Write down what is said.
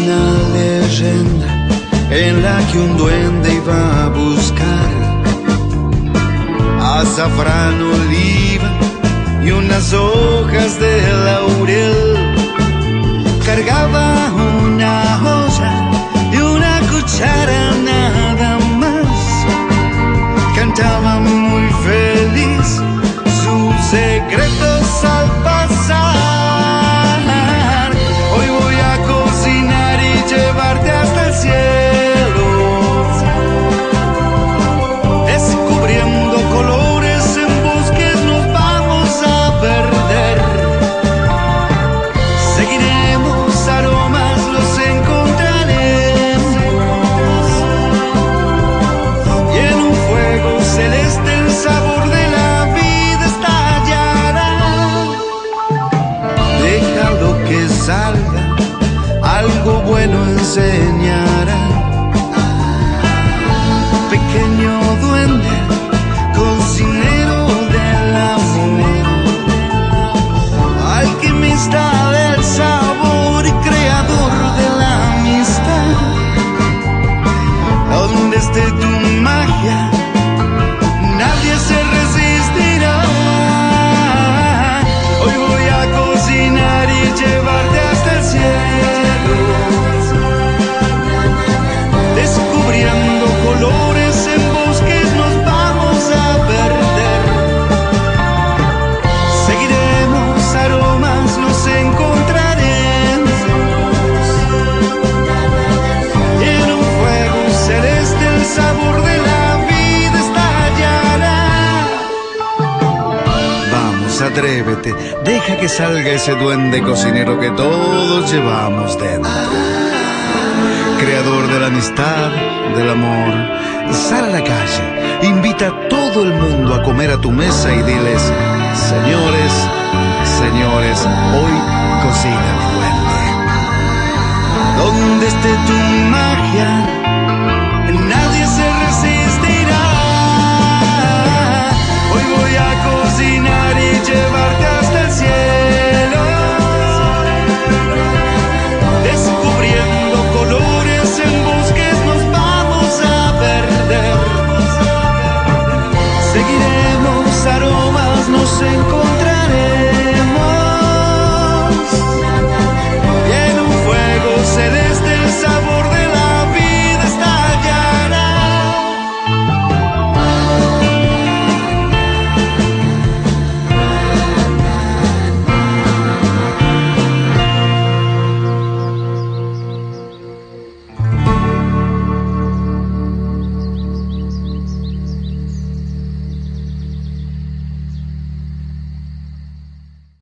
una leyenda en la que un duende iba a buscar azafrán, oliva y unas hojas de laurel. Cargaba una olla y una cuchara nada más. Cantaba muy feliz sus secretos al pasar. Hoy voy a cocinar y llevarte hasta el cielo, descubriendo colores en bosques nos vamos a perder. Seguiremos aromas, los encontraremos, y en un fuego celeste el sabor de la vida estallará. Déjalo que salga, algo bueno enseñará. Pequeño duende, cocinero del amor, alquimista del sabor y creador de la amistad. Donde esté tu magia, nadie se resistirá. Hoy voy a cocinar y llevarte hasta el cielo, descubriendo colores en bosques nos vamos a perder. Seguiremos aromas, nos encontraremos, y en un fuego celeste el sabor de la vida estallará. Vamos, atrévete, deja que salga ese duende cocinero que todos llevamos dentro. Creador de la amistad, del amor, sal a la calle, invita a todo el mundo a comer a tu mesa y diles: señores, señores, hoy cocina mi duende. Donde esté tu magia,